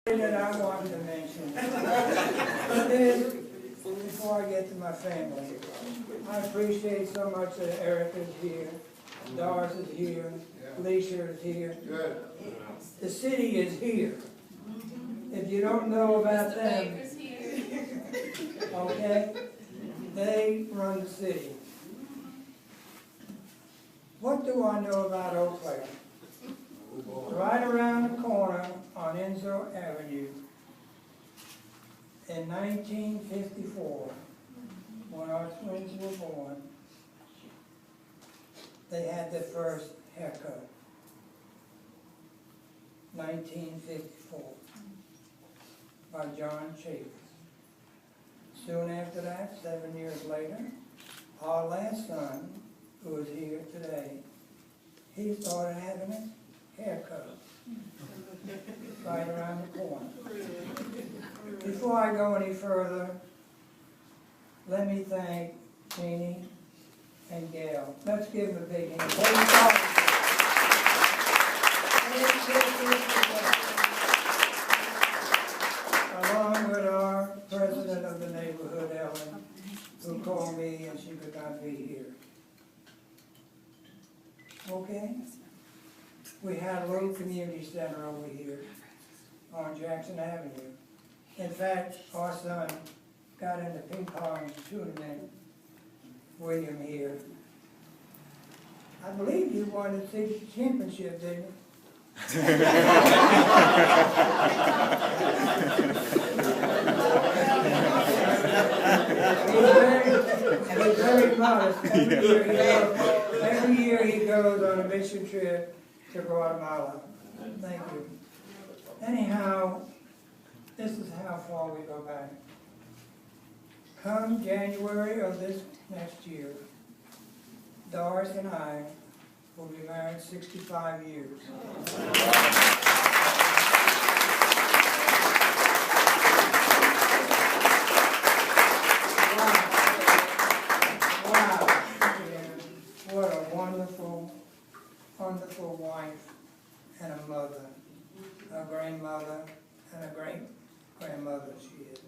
That I wanted to mention is, before I get to my family, I appreciate so much that Eric is here, Doris is here, Leisha is here. The city is here. If you don't know about them, okay, they run the city. What do I know about Eau Clare? Right around the corner on Enzo Avenue, in 1954, when our twins were born, they had their first haircut. 1954, by John Chapin. Soon after that, 7 years later, our last son, who is here today, he started having a haircut right around the corner. Before I go any further, let me thank Jeannie and Gail. Let's give them a big hand. Along with our president of the neighborhood, Ellen, who called me and she could not be here. Okay? We had a little community center over here on Jackson Avenue. In fact, our son got in the ping pong tournament, William here. I believe you won the state championship, didn't you? He's very modest. Every year he goes on a mission trip to Guatemala. Thank you. Anyhow, this is how far we go back. Come January of this next year, Doris and I will be married 65 years. Wow. What a wonderful, wonderful wife and a mother, a grandmother and a great-grandmother she is.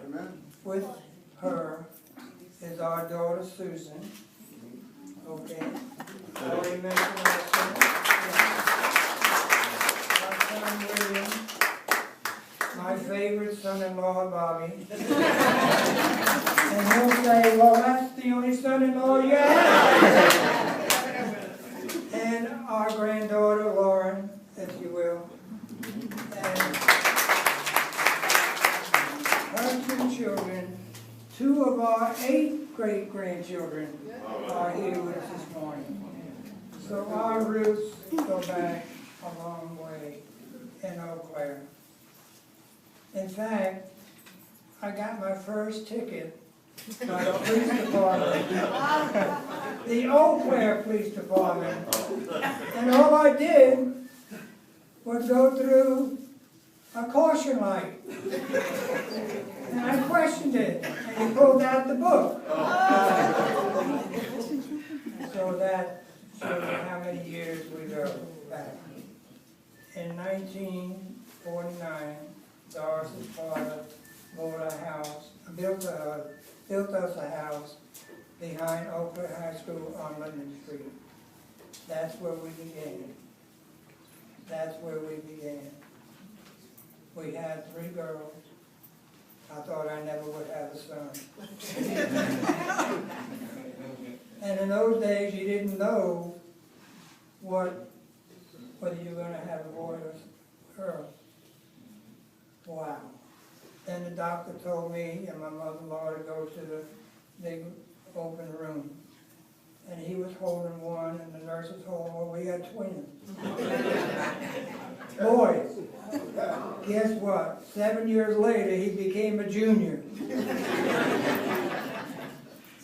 Amen. With her is our daughter Susan. Okay. I already mentioned that son. My son William, my favorite son-in-law Bobby. And he'll say, well, that's the only son-in-law you have. And our granddaughter Lauren, if you will. And her two children, 2 of our 8 great-grandchildren are here with us this morning. So our roots go back a long way in Eau Clare. In fact, I got my first ticket by the police department, the Eau Clare Police Department, and all I did was go through a caution light. And I questioned it, and he pulled out the book. So that shows you how many years we go back. In 1949, Doris's father bought a house, built us a house behind Eau Clare High School on Linden Street. That's where we began. That's where we began. We had 3 girls. I thought I never would have a son. And in those days, you didn't know whether you were going to have a boy or girl. Wow. Then the doctor told me and my mother-in-law to go to the big open room. And he was holding one, and the nurse was holding one. We had twins. Boys. Guess what? 7 years later, he became a junior.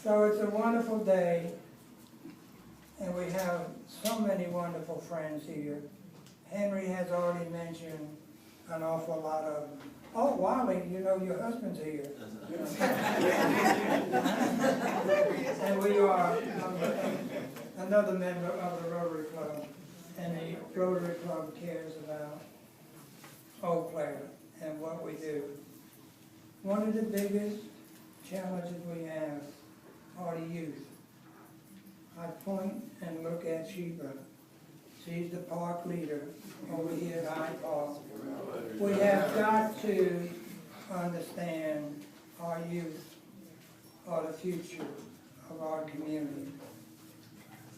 So it's a wonderful day, and we have so many wonderful friends here. Henry has already mentioned an awful lot of them. Oh, Wally, you know your husband's here. And we are another member of the Rotary Club, and the Rotary Club cares about Eau Clare and what we do. One of the biggest challenges we have are the youth. I point and look at Sheba. She's the park leader over here at Hyde Park. We have got to understand our youth are the future of our community.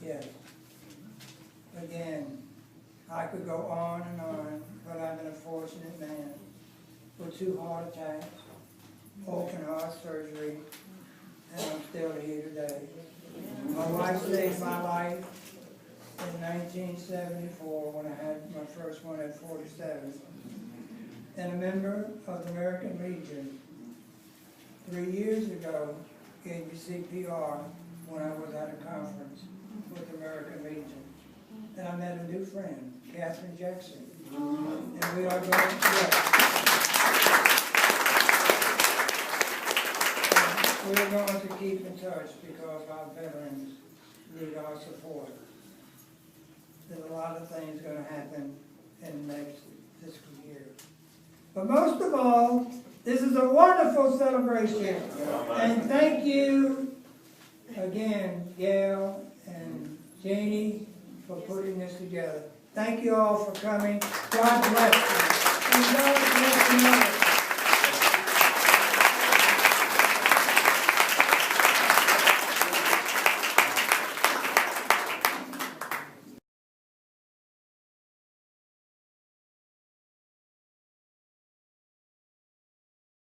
Yes. Again, I could go on and on, but I'm an unfortunate man with 2 heart attacks, open heart surgery, and I'm still here today. My wife saved my life in 1974 when I had my first one at 47. And a member of the American Legion 3 years ago gave me CPR when I was at a conference with the American Legion. And I met a new friend, Catherine Jackson. And we are going we're going to keep in touch because our veterans need our support. There's a lot of things going to happen in the next fiscal year. But most of all, this is a wonderful celebration. And thank you again, Gail and Janie, for putting this together. Thank you all for coming. God bless you. And God bless you all.